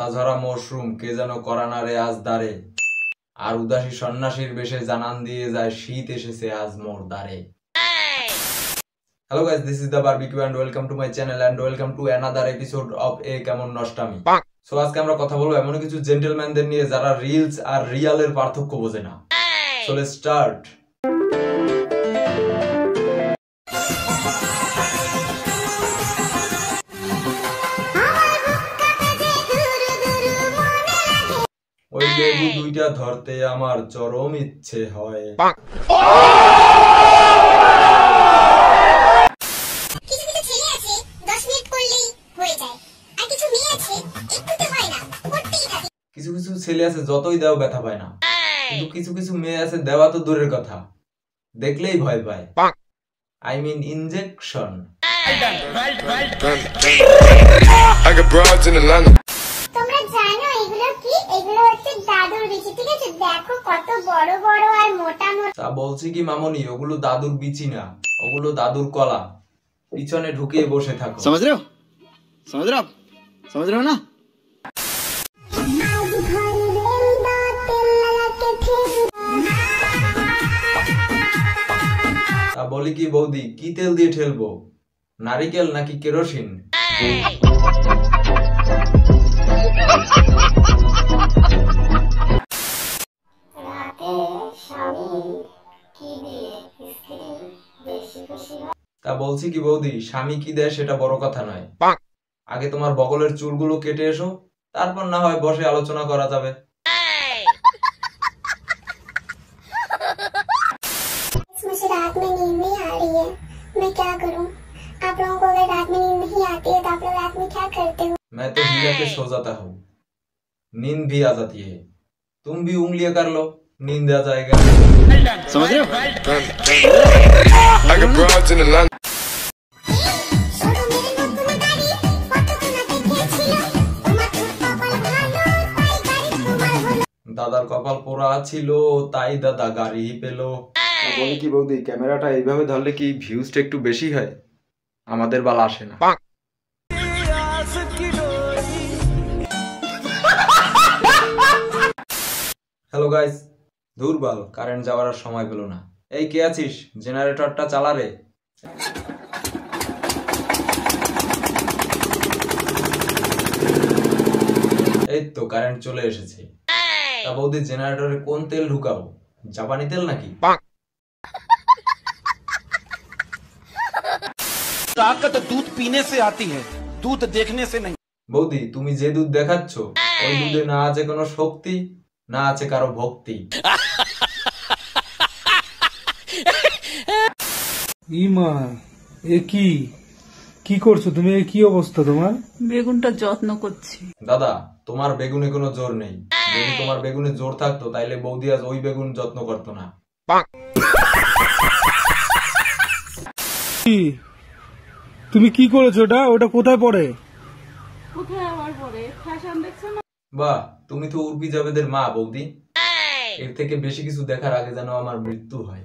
Sonajhara mushroom কে যেন করানা রে আজ দারে, আর উদাসী সন্ন্যাসীর বেশে জানান দিয়ে যায় শীত এসেছে আজ মোর দ্বারে। Hello guys, this is the barbecue and welcome to my channel and welcome to another episode of A কেমন নষ্টামি। সো আজকে আমরা কথা বলবো এমন কিছু জেন্টলম্যানদের নিয়ে যারা রিলস আর রিয়ালের পার্থক্য বোঝে না। So let's start. ওই লেবু দুইটা ধরতে আমার চরম ইচ্ছে হয়। কিছু কিছু ছেলে আছে যতই দাও ব্যথা পায় না, কিন্তু কিছু কিছু মেয়ে আছে দেওয়া তো দূরের কথা, দেখলেই ভয় পায়। I mean injection. তোমরা জানো এগুলো কি? এগুলো হচ্ছে দাদুর বিচি, ঠিক আছে? দেখো কত বড় বড় আর মোটা মোটা। তা বলছি কি মামনি, ওগুলো দাদুর বিচি না, ওগুলো দাদুর কলা। পিছনে ঢুকিয়ে বসে থাকো। समझ रहे हो? समझ रहे हो आप? समझ रहे हो ना? তা বলি কি বৌদি, কি তেল দিয়ে ঠেলবো, নারিকেল নাকি কেরোসিন? তা বলছি কি বৌদি, স্বামী কি দেয় সেটা বড় কথা নয়, আগে তোমার বগলের চুলগুলো কেটে এসো, তারপর না হয় বসে আলোচনা করা যাবে। मुझे रात में नींद नहीं आ रही है, मैं क्या करूं? आप लोगों को अगर रात में नींद नहीं आती है तो आप लोग रात में क्या करते हो? मैं तो हीरा के सो जाता हूँ, नींद भी आ जाती है, तुम भी उंगलियां कर लो, नींद आ जाएगा। समझ रहे हो? দাদার কপাল পোড়া ছিল তাই দাদা গাড়ি পেলো। বলি কি বৌদি, ক্যামেরাটা এইভাবে ধরলে কি ভিউজটা একটু বেশি হয়? আমাদের বাল আসে না। হ্যালো গাইস, দুর্বল কারেন্ট যাওয়ার আর সময় পেল না। এই কে আছিস, জেনারেটরটা চালা রে। এই তো কারেন্ট চলে এসেছে। তা বৌদি, জেনারেটরে কোন তেল ঢুকাবো, জাপানি তেল নাকি? ताकत दूध पीने से आती है, दूध देखने से नहीं। বৌদি, তুমি যে দুধ দেখাচ্ছ ওই দুধে না আছে কোনো শক্তি, না আছে কারো ভক্তি। ইমা, এ কি করছো তুমি? কি অবস্থা তোমার? বেগুনটা যত্ন করছি। দাদা, তোমার বেগুনে কোনো জোর নেই, যদি তোমার বেগুনে জোর থাকতো তাইলে বৌদি আজ ওই বেগুন যত্ন করতো না। তুমি কি করেছো? ওটা কোথায় পড়ে? বাহ, তুমি তো উর্বি জাবেদের মা বৌদি। এর থেকে বেশি কিছু দেখার আগে যেন আমার মৃত্যু হয়।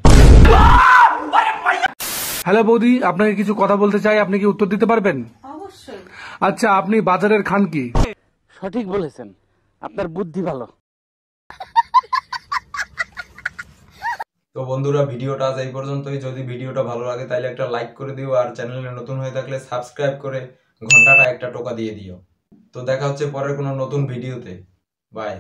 হ্যালো বৌদি, আপনাকে কিছু কথা বলতে চাই, আপনি কি উত্তর দিতে পারবেন? অবশ্যই। আচ্ছা, আপনি বাজারের খান কি? সঠিক বলেছেন, আপনার বুদ্ধি ভালো। তো বন্ধুরা, ভিডিওটা আজ এই পর্যন্তই। যদি ভিডিওটা ভালো লাগে তাহলে একটা লাইক করে দিও, আর চ্যানেলে নতুন হয়ে থাকলে সাবস্ক্রাইব করে ঘন্টাটা একটা টোকা দিয়ে দিও। তো দেখা হচ্ছে পরের কোনো নতুন ভিডিওতে। বাই।